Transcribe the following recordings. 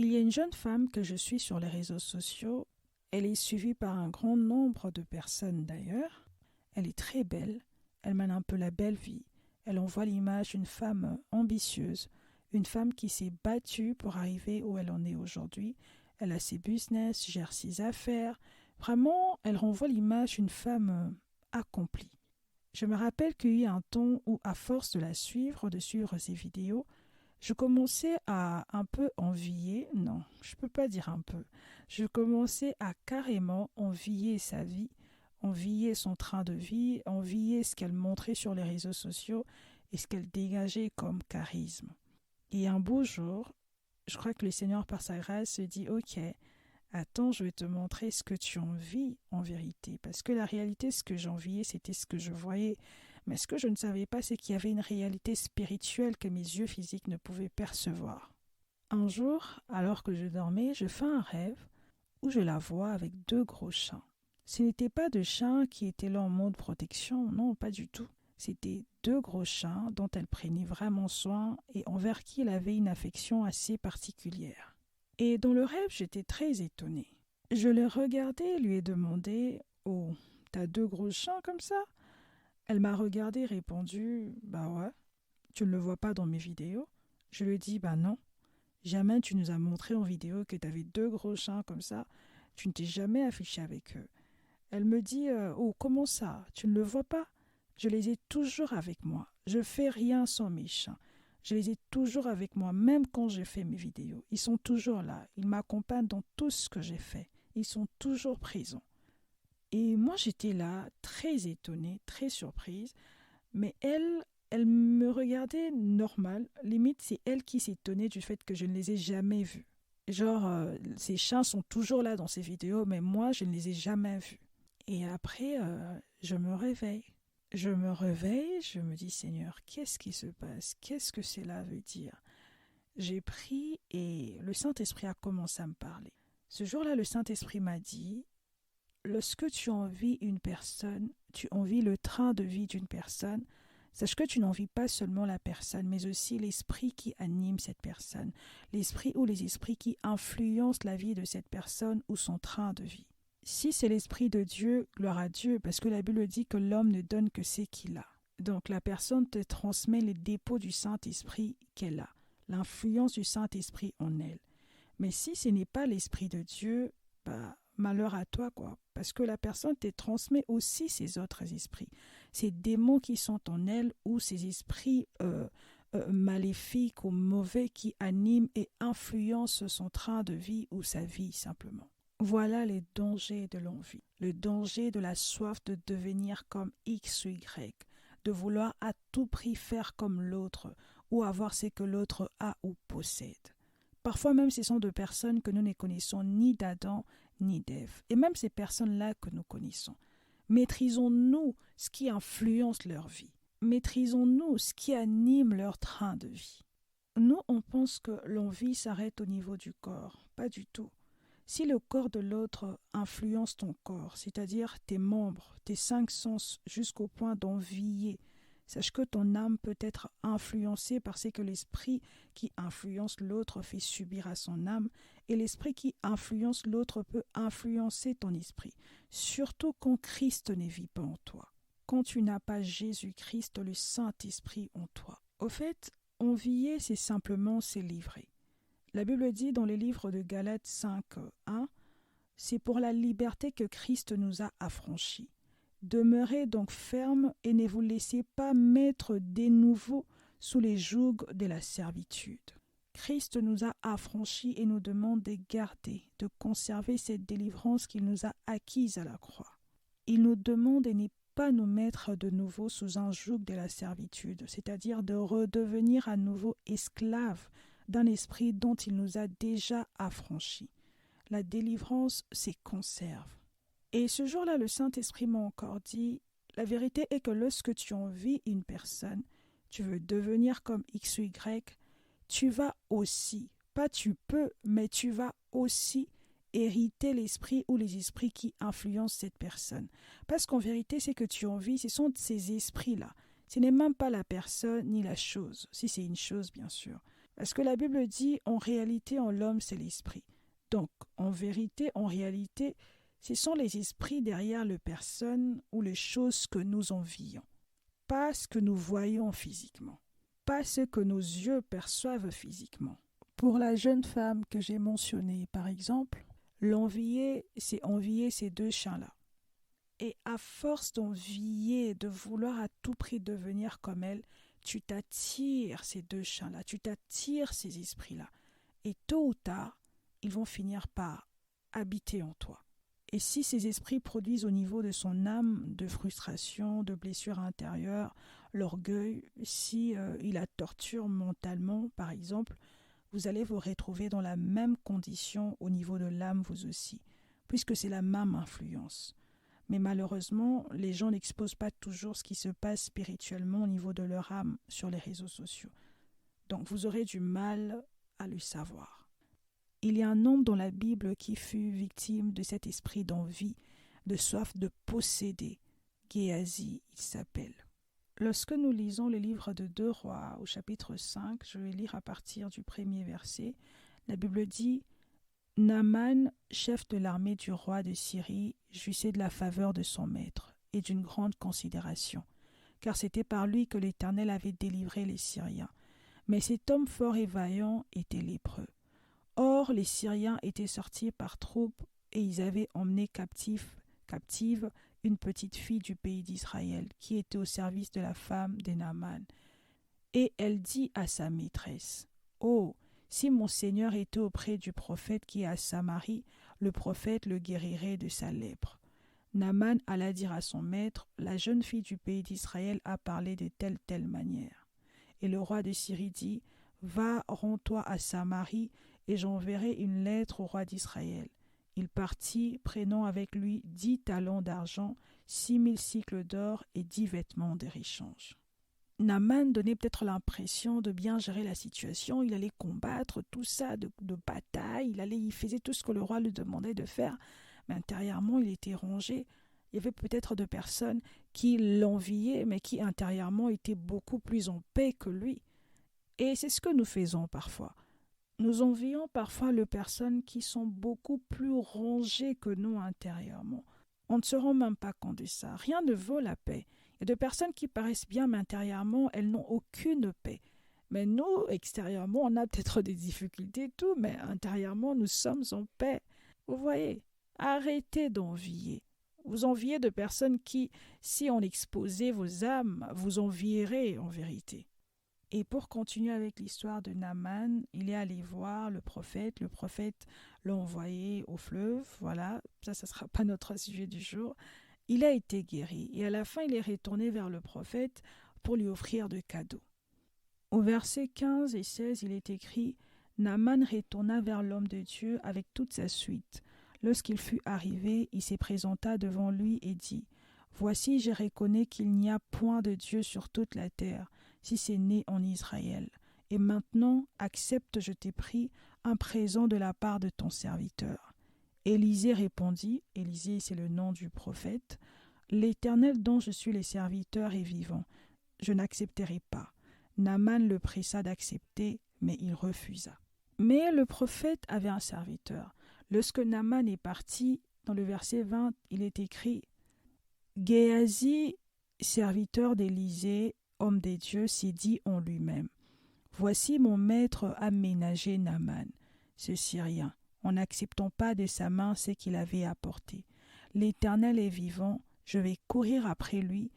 Il y a une jeune femme que je suis sur les réseaux sociaux. Elle est suivie par un grand nombre de personnes d'ailleurs. Elle est très belle. Elle mène un peu la belle vie. Elle envoie l'image d'une femme ambitieuse, une femme qui s'est battue pour arriver où elle en est aujourd'hui. Elle a ses business, gère ses affaires. Vraiment, elle renvoie l'image d'une femme accomplie. Je me rappelle qu'il y a eu un temps où, à force de suivre ses vidéos, je commençais à un peu envier, non, je peux pas dire un peu, je commençais à carrément envier sa vie, envier son train de vie, envier ce qu'elle montrait sur les réseaux sociaux et ce qu'elle dégageait comme charisme. Et un beau jour, je crois que le Seigneur par sa grâce se dit, ok, attends, je vais te montrer ce que tu envies en vérité. Parce que la réalité, ce que j'enviais, c'était ce que je voyais. Mais ce que je ne savais pas, c'est qu'il y avait une réalité spirituelle que mes yeux physiques ne pouvaient percevoir. Un jour, alors que je dormais, je fais un rêve où je la vois avec deux gros chiens. Ce n'étaient pas de chiens qui étaient là en mode protection, non, pas du tout. C'étaient deux gros chiens dont elle prenait vraiment soin et envers qui elle avait une affection assez particulière. Et dans le rêve, j'étais très étonnée. Je l'ai regardée et lui ai demandé « Oh, t'as deux gros chiens comme ça ?» Elle m'a regardé et répondu « Bah ouais, tu ne le vois pas dans mes vidéos ?» Je lui ai dit « Bah non, jamais tu nous as montré en vidéo que t'avais deux gros chiens comme ça, tu ne t'es jamais affiché avec eux. » Elle me dit « Oh, comment ça, tu ne le vois pas ?» Je les ai toujours avec moi, je fais rien sans mes chiens. Je les ai toujours avec moi, même quand je fais mes vidéos. Ils sont toujours là. Ils m'accompagnent dans tout ce que j'ai fait. Ils sont toujours présents. Et moi, j'étais là, très étonnée, très surprise. Mais elle me regardait normal. Limite, c'est elle qui s'étonnait du fait que je ne les ai jamais vus. Genre, ces chiens sont toujours là dans ces vidéos, mais moi, je ne les ai jamais vus. Et après, je me réveille. Je me réveille, je me dis Seigneur, qu'est-ce qui se passe? Qu'est-ce que cela veut dire? J'ai prié et le Saint-Esprit a commencé à me parler. Ce jour-là, le Saint-Esprit m'a dit, lorsque tu envies une personne, tu envies le train de vie d'une personne, sache que tu n'envies pas seulement la personne, mais aussi l'esprit qui anime cette personne, l'esprit ou les esprits qui influencent la vie de cette personne ou son train de vie. Si c'est l'Esprit de Dieu, gloire à Dieu, parce que la Bible dit que l'homme ne donne que ce qu'il a. Donc la personne te transmet les dépôts du Saint-Esprit qu'elle a, l'influence du Saint-Esprit en elle. Mais si ce n'est pas l'Esprit de Dieu, bah, malheur à toi, quoi. Parce que la personne te transmet aussi ses autres esprits, ces démons qui sont en elle ou ces esprits maléfiques ou mauvais qui animent et influencent son train de vie ou sa vie simplement. Voilà les dangers de l'envie, le danger de la soif de devenir comme X ou Y, de vouloir à tout prix faire comme l'autre ou avoir ce que l'autre a ou possède. Parfois même ce sont de personnes que nous ne connaissons ni d'Adam ni d'Ève, et même ces personnes-là que nous connaissons. Maîtrisons-nous ce qui influence leur vie, maîtrisons-nous ce qui anime leur train de vie. Nous, on pense que l'envie s'arrête au niveau du corps, pas du tout. Si le corps de l'autre influence ton corps, c'est-à-dire tes membres, tes 5 sens jusqu'au point d'envier, sache que ton âme peut être influencée par ce que l'esprit qui influence l'autre fait subir à son âme, et l'esprit qui influence l'autre peut influencer ton esprit, surtout quand Christ ne vit pas en toi, quand tu n'as pas Jésus-Christ, le Saint-Esprit en toi. Au fait, envier, c'est simplement se livrer. La Bible dit dans les livres de Galates 5:1, « C'est pour la liberté que Christ nous a affranchis. Demeurez donc fermes et ne vous laissez pas mettre de nouveau sous les jougs de la servitude. » Christ nous a affranchis et nous demande de garder, de conserver cette délivrance qu'il nous a acquise à la croix. Il nous demande de ne pas nous mettre de nouveau sous un joug de la servitude, c'est-à-dire de redevenir à nouveau esclaves d'un esprit dont il nous a déjà affranchis. La délivrance se conserve. Et ce jour-là, le Saint-Esprit m'a encore dit, la vérité est que lorsque tu envies une personne, tu veux devenir comme X ou Y, tu vas aussi, pas tu peux, mais tu vas aussi hériter l'esprit ou les esprits qui influencent cette personne. Parce qu'en vérité, c'est que tu envies, ce sont ces esprits-là. Ce n'est même pas la personne ni la chose, si c'est une chose bien sûr. Parce que la Bible dit, en réalité, en l'homme, c'est l'esprit. Donc, en vérité, en réalité, ce sont les esprits derrière les personnes ou les choses que nous envions. Pas ce que nous voyons physiquement. Pas ce que nos yeux perçoivent physiquement. Pour la jeune femme que j'ai mentionnée, par exemple, l'envier, c'est envier ces deux chiens-là. Et à force d'envier, de vouloir à tout prix devenir comme elle, tu t'attires ces deux chiens-là, tu t'attires ces esprits-là. Et tôt ou tard, ils vont finir par habiter en toi. Et si ces esprits produisent au niveau de son âme de frustration, de blessures intérieures, l'orgueil, si il la torture mentalement, par exemple, vous allez vous retrouver dans la même condition au niveau de l'âme vous aussi, puisque c'est la même influence. Mais malheureusement, les gens n'exposent pas toujours ce qui se passe spirituellement au niveau de leur âme sur les réseaux sociaux. Donc vous aurez du mal à le savoir. Il y a un homme dans la Bible qui fut victime de cet esprit d'envie, de soif de posséder. Géasi, il s'appelle. Lorsque nous lisons le livre de 2 Rois au chapitre 5, je vais lire à partir du premier verset, la Bible dit « Naaman, chef de l'armée du roi de Syrie, jouissait de la faveur de son maître et d'une grande considération, car c'était par lui que l'Éternel avait délivré les Syriens. Mais cet homme fort et vaillant était lépreux. Or, les Syriens étaient sortis par troupes et ils avaient emmené captive une petite fille du pays d'Israël qui était au service de la femme de Naaman. Et elle dit à sa maîtresse, « Oh, si mon Seigneur était auprès du prophète qui est à Samarie, le prophète le guérirait de sa lèpre. » Naaman alla dire à son maître, « La jeune fille du pays d'Israël a parlé de telle manière. » Et le roi de Syrie dit, « Va, rends-toi à Samarie, et j'enverrai une lettre au roi d'Israël. » Il partit, prenant avec lui 10 talents d'argent, 6000 cycles d'or et 10 vêtements de rechange. Naaman donnait peut-être l'impression de bien gérer la situation, il allait combattre tout ça de bataille, il faisait tout ce que le roi lui demandait de faire, mais intérieurement il était rongé. Il y avait peut-être de personnes qui l'enviaient, mais qui intérieurement étaient beaucoup plus en paix que lui. Et c'est ce que nous faisons parfois. Nous envions parfois les personnes qui sont beaucoup plus rongées que nous intérieurement. On ne se rend même pas compte de ça. Rien ne vaut la paix. Il y a des personnes qui paraissent bien, mais intérieurement, elles n'ont aucune paix. Mais nous, extérieurement, on a peut-être des difficultés et tout, mais intérieurement, nous sommes en paix. Vous voyez, arrêtez d'envier. Vous enviez de personnes qui, si on exposait vos âmes, vous envieraient en vérité. Et pour continuer avec l'histoire de Naaman, il est allé voir le prophète l'a envoyé au fleuve, voilà, ça ne sera pas notre sujet du jour. Il a été guéri et à la fin il est retourné vers le prophète pour lui offrir de cadeaux. Au verset 15 et 16, il est écrit « Naaman retourna vers l'homme de Dieu avec toute sa suite. Lorsqu'il fut arrivé, il se présenta devant lui et dit « Voici, je reconnais qu'il n'y a point de Dieu sur toute la terre, si c'est né en Israël. Et maintenant, accepte, je t'ai pris, un présent de la part de ton serviteur. » Élisée répondit, Élisée c'est le nom du prophète, « L'Éternel dont je suis le serviteur est vivant. Je n'accepterai pas. » Naaman le pressa d'accepter, mais il refusa. Mais le prophète avait un serviteur. Lorsque Naaman est parti, dans le verset 20, il est écrit « Géasi, serviteur d'Élisée, homme des dieux, s'est dit en lui-même, « Voici mon maître a ménagé Naaman, ce Syrien, en n'acceptant pas de sa main ce qu'il avait apporté. L'Éternel est vivant, je vais courir après lui,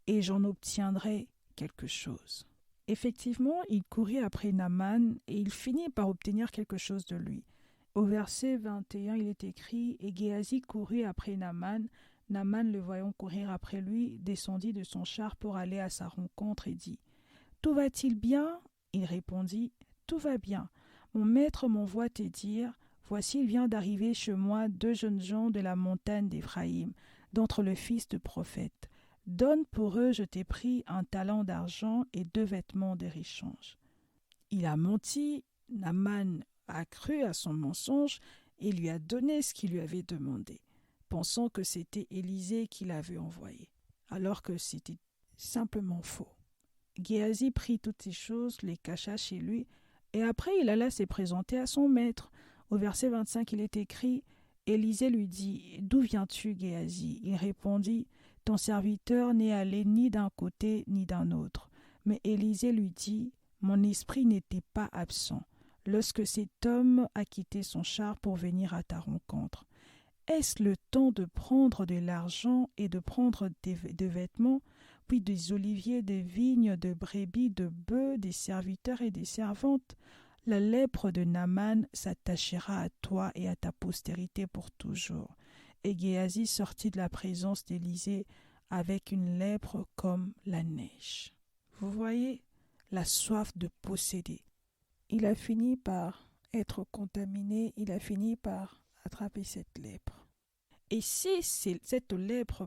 et j'en obtiendrai quelque chose. » Effectivement, il courit après Naaman, et il finit par obtenir quelque chose de lui. Au verset 21, il est écrit « Et Géasi courut après Naaman. Naaman, le voyant courir après lui, descendit de son char pour aller à sa rencontre et dit « Tout va-t-il bien ?» Il répondit « Tout va bien. Mon maître m'envoie te dire « Voici, il vient d'arriver chez moi 2 jeunes gens de la montagne d'Éphraïm, d'entre le fils de prophète. Donne pour eux, je t'ai pris, un talent d'argent et 2 vêtements de rechange. » Il a menti, Naaman a cru à son mensonge et lui a donné ce qu'il lui avait demandé, pensant que c'était Élisée qui l'avait envoyé, alors que c'était simplement faux. Géasi prit toutes ces choses, les cacha chez lui, Et après, il alla se présenter à son maître. Au verset 25, il est écrit, Élisée lui dit, « D'où viens-tu, Géasi ?» Il répondit, « Ton serviteur n'est allé ni d'un côté ni d'un autre. » Mais Élisée lui dit, « Mon esprit n'était pas absent lorsque cet homme a quitté son char pour venir à ta rencontre. Est-ce le temps de prendre de l'argent et de prendre des vêtements, puis des oliviers, des vignes, de brebis, de bœufs, des serviteurs et des servantes? La lèpre de Naaman s'attachera à toi et à ta postérité pour toujours. » Et Géasi sortit de la présence d'Élisée avec une lèpre comme la neige. Vous voyez la soif de posséder. Il a fini par être contaminé, il a fini par attraper cette lèpre. Et si cette lèpre,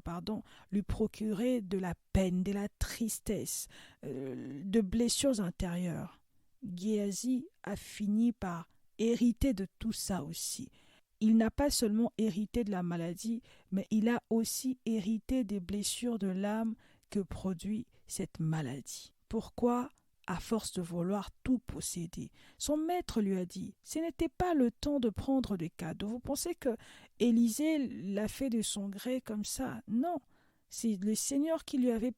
lui procurait de la peine, de la tristesse, de blessures intérieures, Géasi a fini par hériter de tout ça aussi. Il n'a pas seulement hérité de la maladie, mais il a aussi hérité des blessures de l'âme que produit cette maladie. Pourquoi ? À force de vouloir tout posséder. Son maître lui a dit, ce n'était pas le temps de prendre des cadeaux. Vous pensez que Élisée l'a fait de son gré comme ça? Non, c'est le Seigneur qui lui avait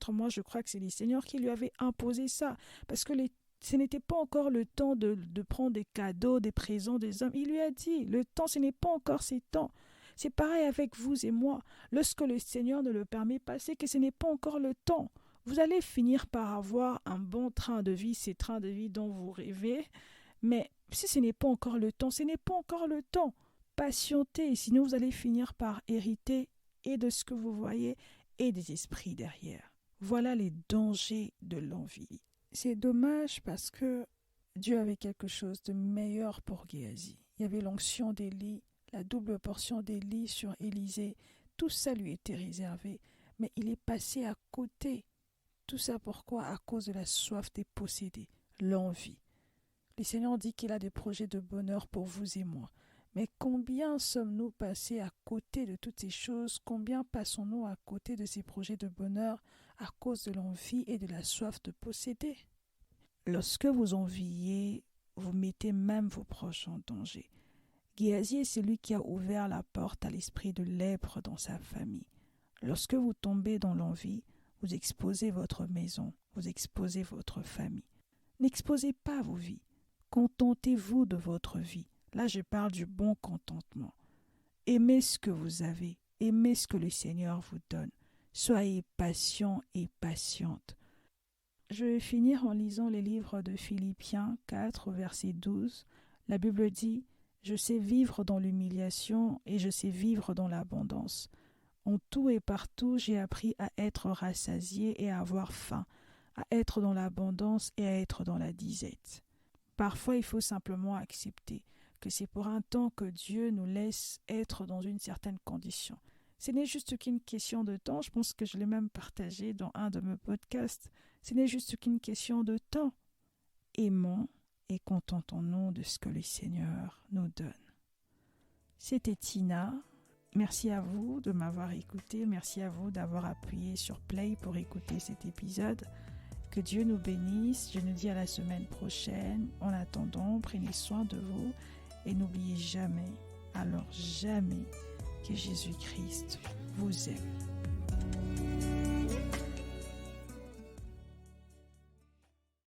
moi je crois que c'est le Seigneur qui lui avait imposé ça. Parce que ce n'était pas encore le temps de prendre des cadeaux, des présents des hommes. Il lui a dit, le temps, ce n'est pas encore ces temps. C'est pareil avec vous et moi. Lorsque le Seigneur ne le permet pas, c'est que ce n'est pas encore le temps. Vous allez finir par avoir un bon train de vie, ces trains de vie dont vous rêvez, mais si ce n'est pas encore le temps, ce n'est pas encore le temps. Patientez, sinon vous allez finir par hériter et de ce que vous voyez et des esprits derrière. Voilà les dangers de l'envie. C'est dommage parce que Dieu avait quelque chose de meilleur pour Géasi. Il y avait l'onction d'Élie, la double portion d'Élie sur Élisée. Tout ça lui était réservé, mais il est passé à côté. Tout ça pourquoi? À cause de la soif des possédés, l'envie. Le Seigneur dit qu'il a des projets de bonheur pour vous et moi. Mais combien sommes-nous passés à côté de toutes ces choses? Combien passons-nous à côté de ces projets de bonheur à cause de l'envie et de la soif de posséder? Lorsque vous enviez, vous mettez même vos proches en danger. Géasi est celui qui a ouvert la porte à l'esprit de lèpre dans sa famille. Lorsque vous tombez dans l'envie, vous exposez votre maison, vous exposez votre famille. N'exposez pas vos vies. Contentez-vous de votre vie. Là, je parle du bon contentement. Aimez ce que vous avez. Aimez ce que le Seigneur vous donne. Soyez patient et patiente. Je vais finir en lisant les livres de Philippiens 4, verset 12. La Bible dit « Je sais vivre dans l'humiliation et je sais vivre dans l'abondance. En tout et partout, j'ai appris à être rassasié et à avoir faim, à être dans l'abondance et à être dans la disette. » Parfois, il faut simplement accepter que c'est pour un temps que Dieu nous laisse être dans une certaine condition. Ce n'est juste qu'une question de temps, je pense que je l'ai même partagé dans un de mes podcasts. Ce n'est juste qu'une question de temps. Aimons et contentons-nous de ce que le Seigneur nous donne. C'était Tina. Merci à vous de m'avoir écouté. Merci à vous d'avoir appuyé sur Play pour écouter cet épisode. Que Dieu nous bénisse. Je nous dis à la semaine prochaine. En attendant, prenez soin de vous et n'oubliez jamais, alors jamais, que Jésus-Christ vous aime.